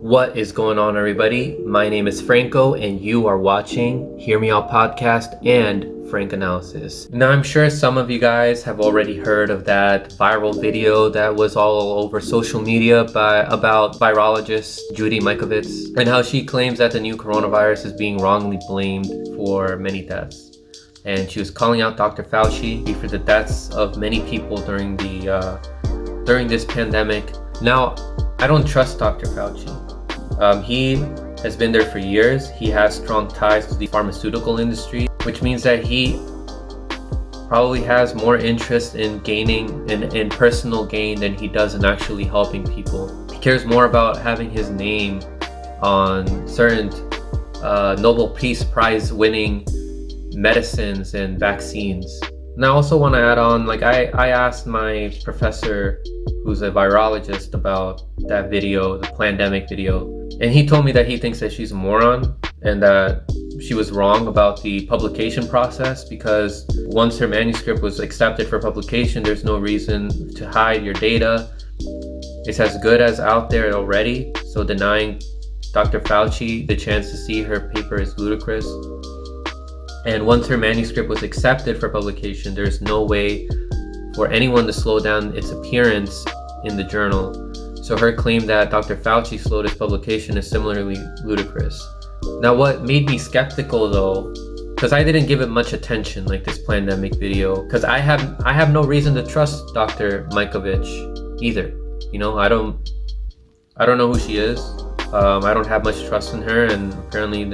What is going on, everybody? My name is Franco, and you are watching Hear Me Out Podcast and Frank Analysis. Now, I'm sure some of you guys have already heard of that viral video that was all over social media about virologist Judy Mikovitz and how she claims that the new coronavirus is being wrongly blamed for many deaths. And she was calling out Dr. Fauci for the deaths of many people during this pandemic. Now, I don't trust Dr. Fauci. He has been there for years. He has strong ties to the pharmaceutical industry, which means that he probably has more interest in gaining in personal gain than he does in actually helping people. He cares more about having his name on certain Nobel Peace Prize winning medicines and vaccines. And I also want to add on, I asked my professor, who's a virologist, about that video, the pandemic video. And he told me that he thinks that she's a moron and that she was wrong about the publication process, because once her manuscript was accepted for publication, there's no reason to hide your data. It's as good as out there already. So denying Dr. Fauci the chance to see her paper is ludicrous. And once her manuscript was accepted for publication, there's no way for anyone to slow down its appearance in the journal. So her claim that Dr. Fauci slowed its publication is similarly ludicrous. Now, what made me skeptical though, because I didn't give it much attention, like this pandemic video, because I have no reason to trust Dr. Mikovitz either. You know, I don't know who she is. I don't have much trust in her, and apparently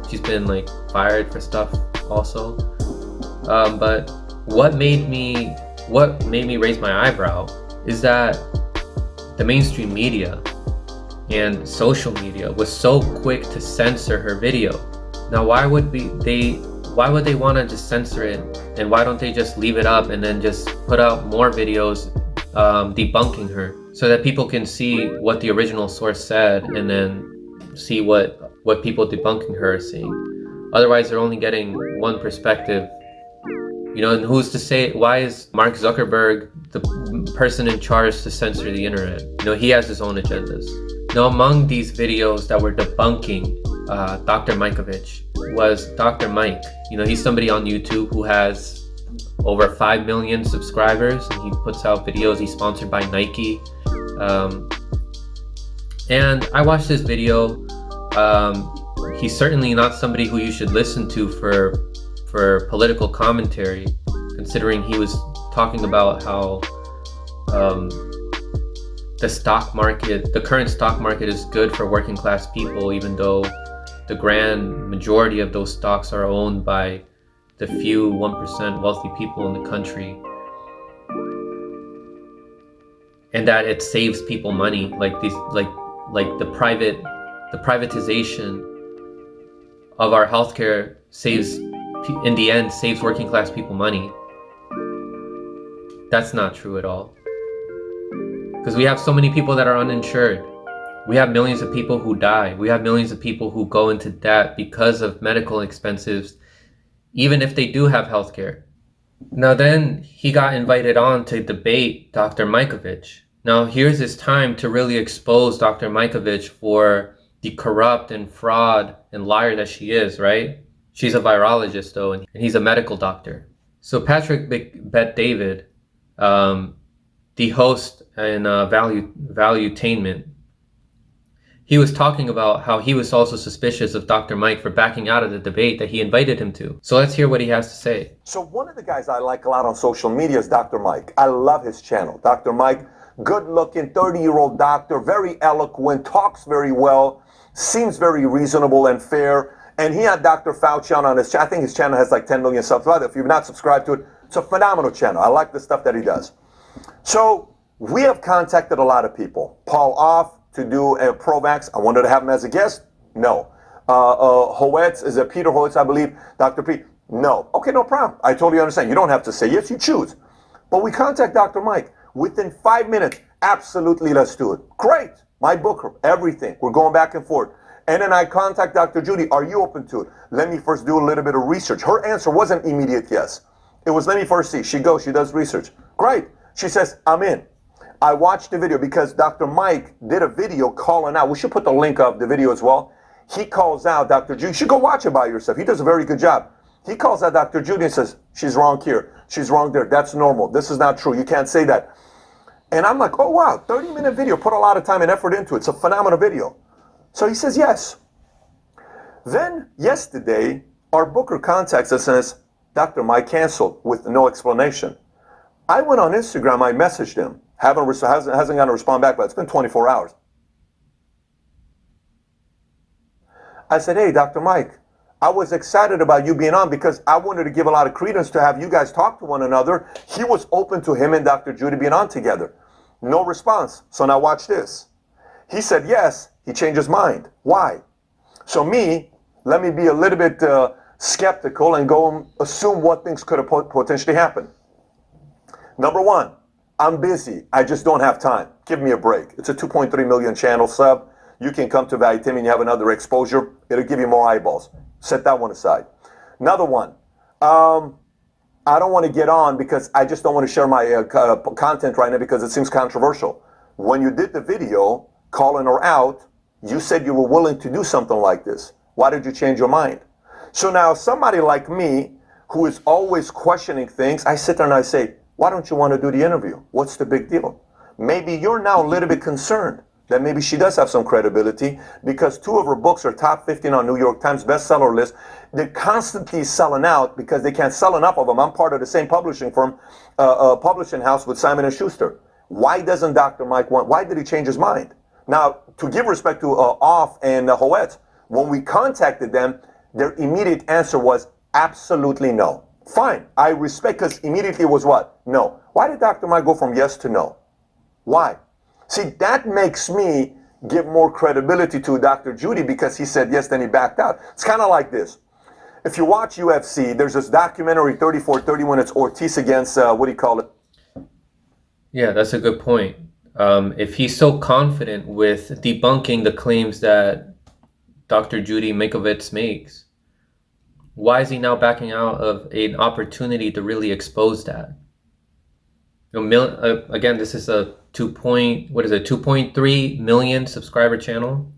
she's been fired for stuff also. But what made me raise my eyebrow is that the mainstream media and social media was so quick to censor her video. Now, why would they want to just censor it, and why don't they just leave it up and then just put out more videos debunking her, so that people can see what the original source said and then see what people debunking her are saying? Otherwise, they're only getting one perspective. You know, and who's to say, why is Mark Zuckerberg the person in charge to censor the internet? You know, he has his own agendas. Now, among these videos that were debunking Dr. Mikovitz was Dr. Mike. You know, he's somebody on YouTube who has over 5 million subscribers, and he puts out videos. He's sponsored by Nike. And I watched this video. He's certainly not somebody who you should listen to for political commentary, considering he was talking about how the current stock market is good for working class people, even though the grand majority of those stocks are owned by the few 1% wealthy people in the country, and that it saves people money, like the privatization of our healthcare in the end saves working class people money. That's not true at all, because we have so many people that are uninsured. We have millions of people who die. We have millions of people who go into debt because of medical expenses, even if they do have healthcare. Now, then he got invited on to debate Dr. Mikovitz. Now, here's his time to really expose Dr. Mikovitz for the corrupt and fraud and liar that she is, right? She's a virologist, though, and he's a medical doctor. So Patrick Bet-David, the host in Valuetainment, he was talking about how he was also suspicious of Dr. Mike for backing out of the debate that he invited him to. So let's hear what he has to say. So one of the guys I like a lot on social media is Dr. Mike. I love his channel. Dr. Mike, good-looking, 30-year-old doctor, very eloquent, talks very well, seems very reasonable and fair. And he had Dr. Fauci on his channel. I think his channel has 10 million subs. If you've not subscribed to it, it's a phenomenal channel. I like the stuff that he does. So we have contacted a lot of people. Paul Off to do a Provax. I wanted to have him as a guest. No. Hoetz, is it Peter Hoetz, I believe? Dr. P. No. Okay, no problem. I totally understand. You don't have to say yes, you choose. But we contact Dr. Mike. Within 5 minutes, absolutely, let's do it. Great. My book, everything. We're going back and forth. And then I contact Dr. Judy. Are you open to it? Let me first do a little bit of research. Her answer wasn't immediate yes. It was, let me first see. She goes, she does research. Great. She says, I'm in. I watched the video because Dr. Mike did a video calling out. We should put the link of the video as well. He calls out Dr. Judy. You should go watch it by yourself. He does a very good job. He calls out Dr. Judy and says, she's wrong here. She's wrong there. That's normal. This is not true. You can't say that. And I'm like, oh, wow, 30-minute video. Put a lot of time and effort into it. It's a phenomenal video. So he says, yes. Then yesterday, our booker contacts us and says, Dr. Mike canceled with no explanation. I went on Instagram. I messaged him. Hasn't gotten a response back, but it's been 24 hours. I said, hey, Dr. Mike, I was excited about you being on because I wanted to give a lot of credence to have you guys talk to one another. He was open to him and Dr. Judy being on together. No response. So now watch this. He said yes. He changed his mind. Why? So let me be a little bit skeptical and go and assume what things could have potentially happened. Number one, I'm busy. I just don't have time. Give me a break. It's a 2.3 million channel sub. You can come to Value Tim and you have another exposure. It'll give you more eyeballs. Set that one aside. Another one. I don't want to get on because I just don't want to share my content right now because it seems controversial. When you did the video calling her out, you said you were willing to do something like this. Why did you change your mind? So now somebody like me who is always questioning things, I sit there and I say, why don't you want to do the interview? What's the big deal? Maybe you're now a little bit concerned that maybe she does have some credibility because 2 of her books are top 15 on New York Times bestseller list. They're constantly selling out because they can't sell enough of them. I'm part of the same publishing firm, publishing house with Simon & Schuster. Why doesn't Dr. Mike why did he change his mind? Now, to give respect to Off and Hoet, when we contacted them, their immediate answer was absolutely no. Fine, I respect, because immediately was what? No. Why did Dr. Mike go from yes to no? Why? See, that makes me give more credibility to Dr. Judy because he said yes, then he backed out. It's kind of like this. If you watch UFC, there's this documentary 34-31, it's Ortiz against, what do you call it? Yeah, that's a good point. If he's so confident with debunking the claims that Dr. Judy Mikovitz makes, why is he now backing out of an opportunity to really expose that? Again, this is a 2.3 million subscriber channel.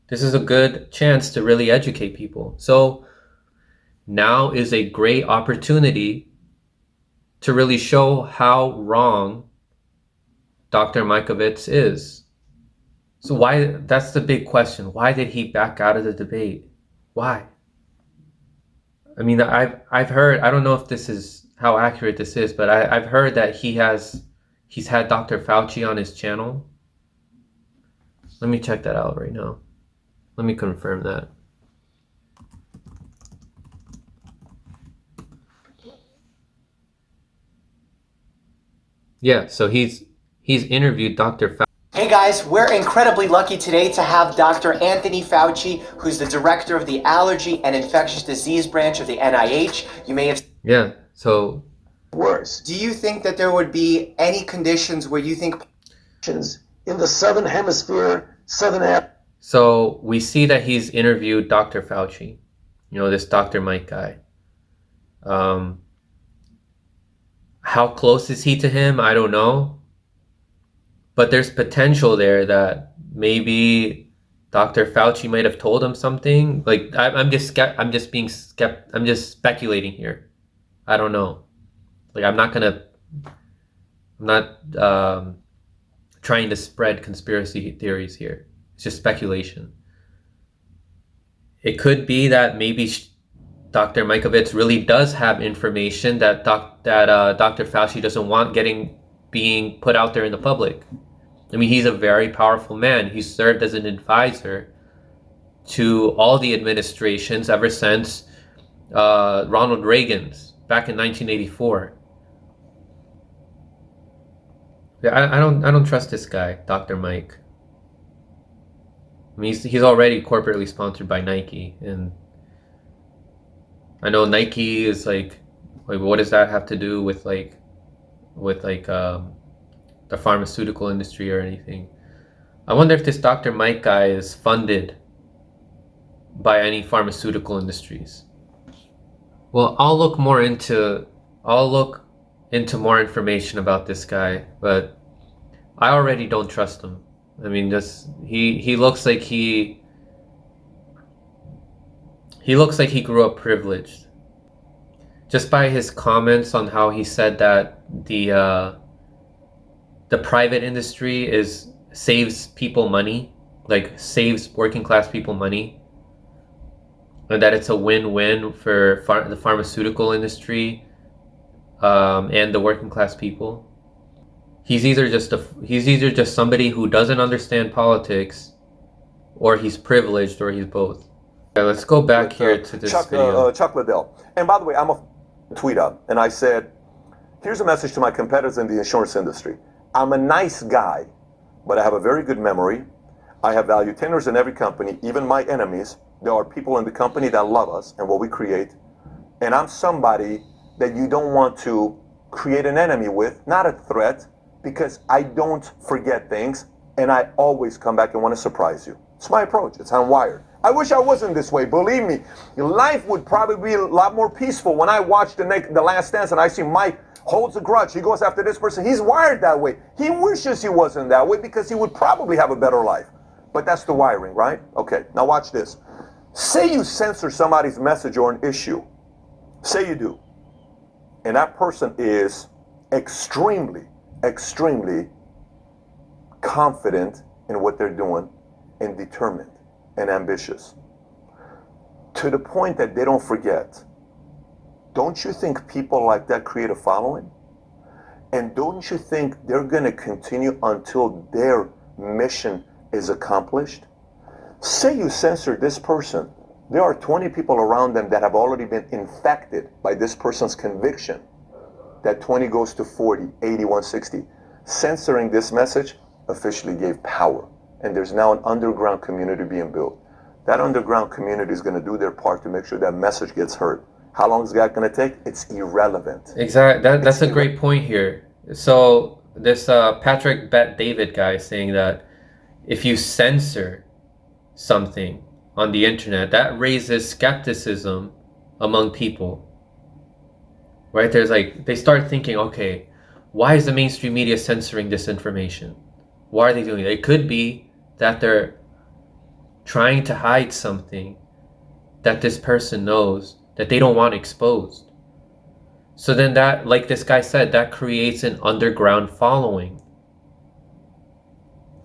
This is a good chance to really educate people. So now is a great opportunity to really show how wrong Dr. Mikovitz is. So that's the big question. Why did he back out of the debate? Why? I mean, I've heard, I don't know if this is how accurate this is, but I've heard that he's had Dr. Fauci on his channel. Let me check that out right now. Let me confirm that. Yeah, so he's interviewed Dr. Fauci. Hey guys, we're incredibly lucky today to have Dr. Anthony Fauci, who's the director of the Allergy and Infectious Disease branch of the NIH. You may have... Yeah, so... Worse. Do you think that there would be any conditions where you think... in the Southern Hemisphere, So we see that he's interviewed Dr. Fauci, this Dr. Mike guy. How close is he to him? I don't know. But there's potential there that maybe Dr. Fauci might have told him something. Like I'm just speculating here. I don't know. Like I'm not trying to spread conspiracy theories here. It's just speculation. It could be that maybe Dr. Mikovitz really does have information that Dr. Fauci doesn't want being put out there in the public. I mean, he's a very powerful man. He served as an advisor to all the administrations ever since Ronald Reagan's back in 1984. Yeah, I don't trust this guy, Dr. Mike. I mean, he's already corporately sponsored by Nike, and I know Nike is like what does that have to do with the pharmaceutical industry or anything? I wonder if this Dr. Mike guy is funded by any pharmaceutical industries. Well, I'll look into more information about this guy, but I already don't trust him. I mean, just he looks like he looks like he grew up privileged. Just by his comments on how he said that the private industry saves people money, like saves working class people money, and that it's a win-win for the pharmaceutical industry and the working class people. He's either just somebody who doesn't understand politics, or he's privileged, or he's both. Okay, let's go back here to this video. Chuck Liddell. And by the way, I'm a tweet up, and I said, here's a message to my competitors in the insurance industry. I'm a nice guy, but I have a very good memory. I have value tenors in every company, even my enemies. There are people in the company that love us and what we create. And I'm somebody that you don't want to create an enemy with, not a threat, because I don't forget things, and I always come back and want to surprise you. It's my approach. It's how I'm wired. I wish I wasn't this way. Believe me, life would probably be a lot more peaceful. When I watch the Last Dance and I see Mike holds a grudge, he goes after this person. He's wired that way. He wishes he wasn't that way because he would probably have a better life. But that's the wiring, right? Okay, now watch this. Say you censor somebody's message or an issue. Say you do. And that person is extremely confident in what they're doing and determined and ambitious, to the point that they don't forget. Don't you think people like that create a following? And don't you think they're going to continue until their mission is accomplished? Say you censor this person. There are 20 people around them that have already been infected by this person's conviction. That 20 goes to 40, 80, 160. Censoring this message officially gave power. And there's now an underground community being built. That underground community is going to do their part to make sure that message gets heard. How long is that going to take? It's irrelevant. Exactly. That's a great point here. So this Patrick Bet David guy is saying that if you censor something on the internet, that raises skepticism among people. Right? They start thinking, okay, why is the mainstream media censoring this information? Why are they doing it? It could be that they're trying to hide something that this person knows that they don't want exposed. So then that, like this guy said, that creates an underground following.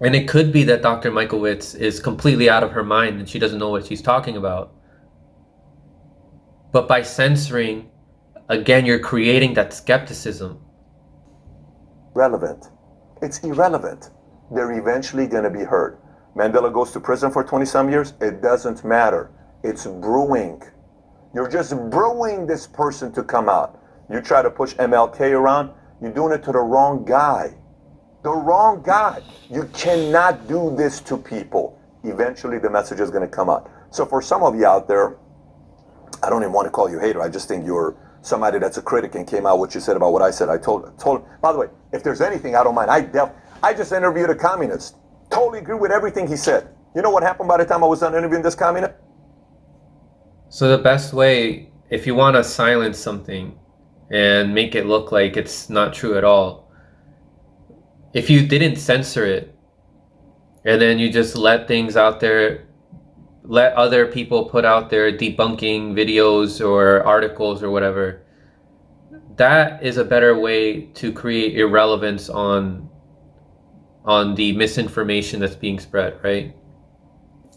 And it could be that Dr. Mikovitz is completely out of her mind and she doesn't know what she's talking about. But by censoring, again, you're creating that skepticism. Relevant. It's irrelevant. They're eventually going to be heard. Mandela goes to prison for 20-some years. It doesn't matter. It's brewing. You're just brewing this person to come out. You try to push MLK around, you're doing it to the wrong guy. The wrong guy. You cannot do this to people. Eventually the message is going to come out. So for some of you out there, I don't even want to call you hater. I just think you're somebody that's a critic and came out what you said about what I said. I told. By the way, if there's anything, I don't mind. I just interviewed a communist. Totally agree with everything he said. You know what happened by the time I was done interviewing this communist? So the best way, if you want to silence something and make it look like it's not true at all, if you didn't censor it and then you just let things out there, let other people put out their debunking videos or articles or whatever, that is a better way to create irrelevance on the misinformation that's being spread, right?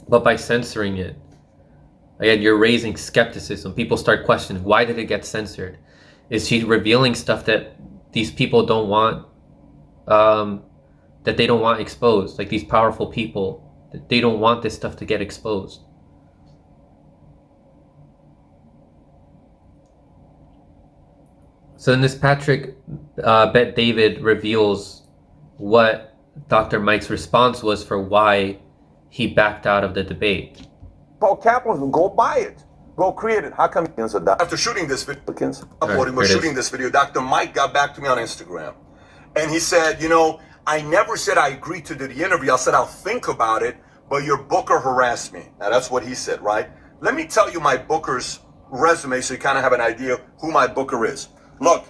But by censoring it, again, you're raising skepticism. People start questioning, why did it get censored? Is she revealing stuff that these people don't want, that they don't want exposed? Like these powerful people, that they don't want this stuff to get exposed. So then this Patrick Bet David reveals what Dr. Mike's response was for why he backed out of the debate. Paul Kaplan, go buy it. Go create it. How come after shooting this video, Dr. Mike got back to me on Instagram. And he said, you know, I never said I agreed to do the interview. I said I'll think about it, but your booker harassed me. Now that's what he said, right? Let me tell you my booker's resume so you kind of have an idea who my booker is. Look,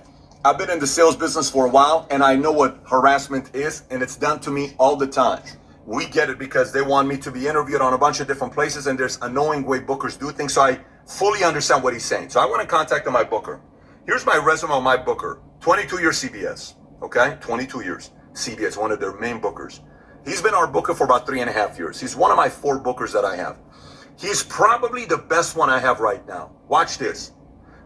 I've been in the sales business for a while, and I know what harassment is, and it's done to me all the time. We get it because they want me to be interviewed on a bunch of different places, and there's annoying way bookers do things, so I fully understand what he's saying. So I went and contacted my booker. Here's my resume on my booker. 22 years CBS, okay? 22 years CBS, one of their main bookers. He's been our booker for about 3.5 years. He's one of my 4 bookers that I have. He's probably the best one I have right now. Watch this.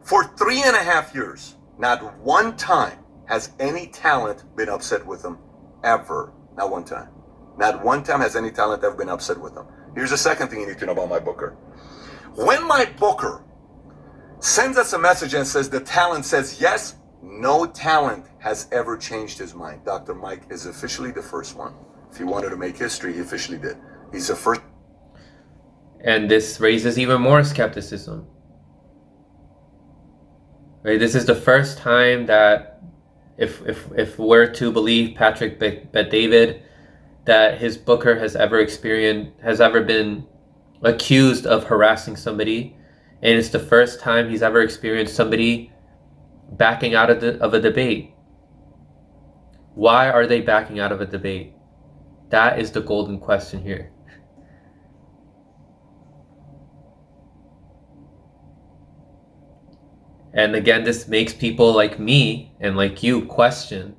For 3.5 years, not one time has any talent been upset with him, ever. Not one time. Not one time has any talent ever been upset with him. Here's the second thing you need to know about my booker. When my booker sends us a message and says the talent says yes, no talent has ever changed his mind. Dr. Mike is officially the first one. If he wanted to make history, he officially did. He's the first. And this raises even more skepticism. Right? This is the first time that, if we're to believe Patrick Bet-David, that his booker has ever been accused of harassing somebody, and it's the first time he's ever experienced somebody backing out of a debate. Why are they backing out of a debate? That is the golden question here. And again, this makes people like me and like you question,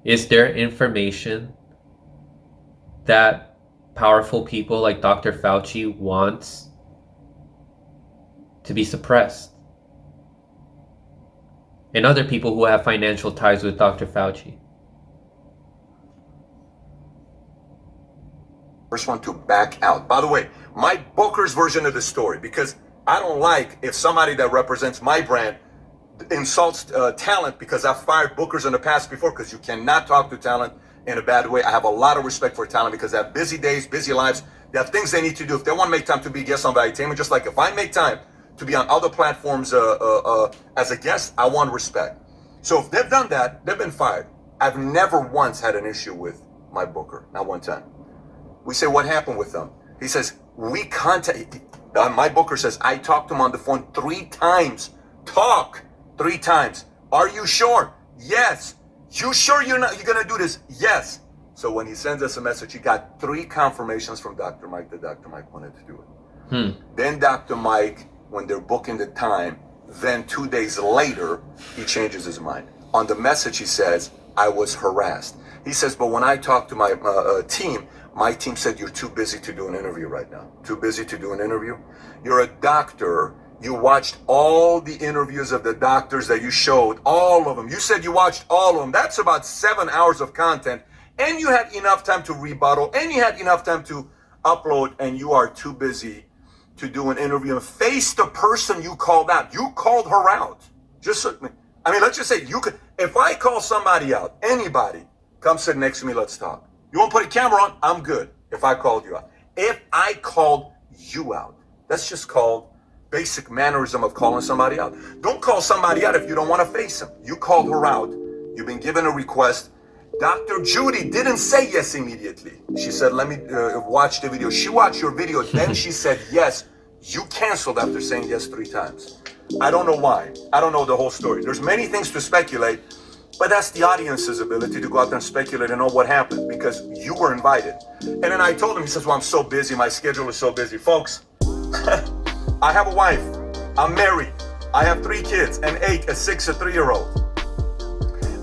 is there information that powerful people like Dr. Fauci wants to be suppressed? And other people who have financial ties with Dr. Fauci. First one to back out. By the way, my booker's version of the story, because I don't like if somebody that represents my brand insults talent, because I've fired bookers in the past before, because you cannot talk to talent in a bad way. I have a lot of respect for talent because they have busy days, busy lives. They have things they need to do. If they want to make time to be guests on Valuetainment, just like if I make time to be on other platforms as a guest, I want respect. So if they've done that, they've been fired. I've never once had an issue with my booker, not one time. We say, what happened with them? He says, my booker says, I talked to him on the phone 3 times. Talk 3 times. Are you sure? Yes. You sure you're gonna do this? Yes. So when he sends us a message, he got 3 confirmations from Dr. Mike that Dr. Mike wanted to do it. Then Dr. Mike, when they're booking the time, then 2 days later, he changes his mind. On the message, he says, I was harassed. He says, but when I talked to my team said, you're too busy to do an interview right now. Too busy to do an interview? You're a doctor. You watched all the interviews of the doctors that you showed, all of them. You said you watched all of them. That's about 7 hours of content. And you had enough time to rebuttal, and you had enough time to upload, and you are too busy to do an interview and face the person you called out. You called her out. Let's just say you could, if I call somebody out, anybody, come sit next to me, let's talk. You want to put a camera on? I'm good if I called you out. If I called you out, that's just called basic mannerism of calling somebody out. Don't call somebody out if you don't want to face them. You called her out. You've been given a request. Dr. Judy didn't say yes immediately. She said, let me watch the video. She watched your video. Then she said yes. You canceled after saying yes 3 times. I don't know why. I don't know the whole story. There's many things to speculate, but that's the audience's ability to go out there and speculate and know what happened, because you were invited. And then I told him, he says, well, I'm so busy. My schedule is so busy. Folks, I have a wife. I'm married. I have 3 kids, an 8, a 6, a 3-year-old.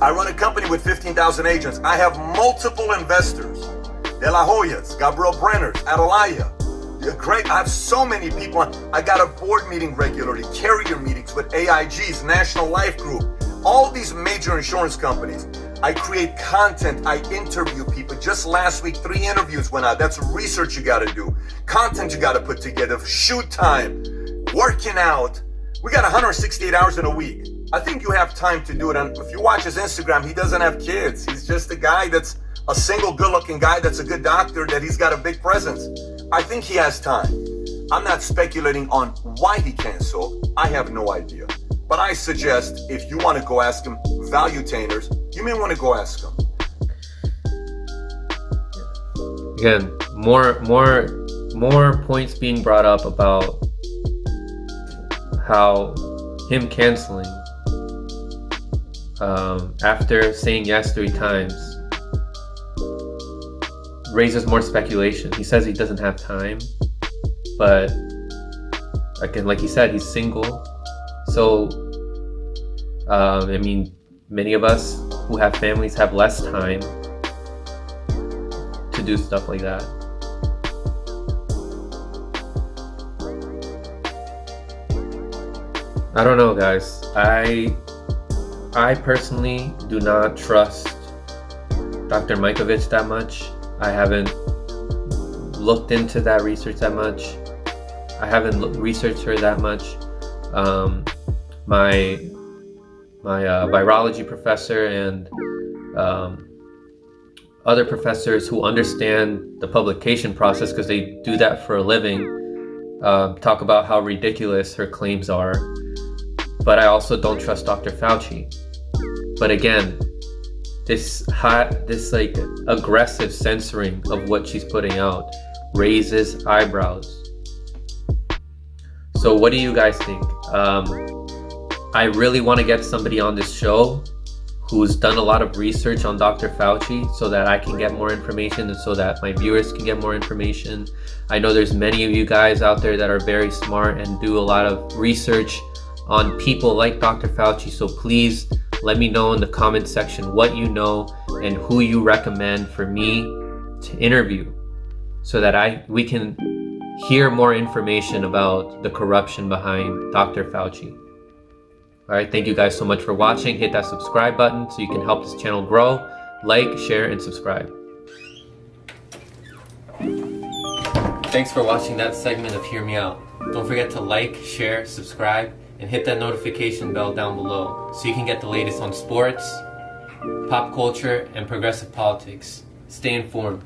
I run a company with 15,000 agents. I have multiple investors. De La Hoyas, Gabriel Brenners, Atalaya. Great. I have so many people. I got a board meeting regularly, carrier meetings with AIGs, National Life Group, all these major insurance companies. I create content. I interview people. Just last week, 3 interviews went out. That's research you got to do. Content you got to put together. Shoot time. Working out. We got 168 hours in a week. I think you have time to do it. And if you watch his Instagram, he doesn't have kids. He's just a guy that's a single good-looking guy that's a good doctor, that he's got a big presence. I think he has time. I'm not speculating on why he canceled. I have no idea. But I suggest if you want to go ask him, Valuetainers, you may want to go ask him. Again, more points being brought up about how him canceling after saying yes 3 times, raises more speculation. He says he doesn't have time, but again, like he said, he's single. So, I mean, many of us who have families have less time to do stuff like that. I don't know, guys. I personally do not trust Dr. Mikovitz that much. I haven't looked into that research that much. I haven't researched her that much. My virology professor and other professors who understand the publication process, because they do that for a living, talk about how ridiculous her claims are. But I also don't trust Dr. Fauci. But again, this like aggressive censoring of what she's putting out raises eyebrows. So what do you guys think? I really want to get somebody on this show who's done a lot of research on Dr. Fauci so that I can get more information and so that my viewers can get more information. I know there's many of you guys out there that are very smart and do a lot of research on people like Dr. Fauci, so please let me know in the comment section what you know and who you recommend for me to interview so that we can hear more information about the corruption behind Dr. Fauci. All right, thank you guys so much for watching. Hit that subscribe button so you can help this channel grow. Like, share, and subscribe. Thanks for watching that segment of Hear Me Out. Don't forget to like, share, subscribe, and hit that notification bell down below so you can get the latest on sports, pop culture, and progressive politics. Stay informed.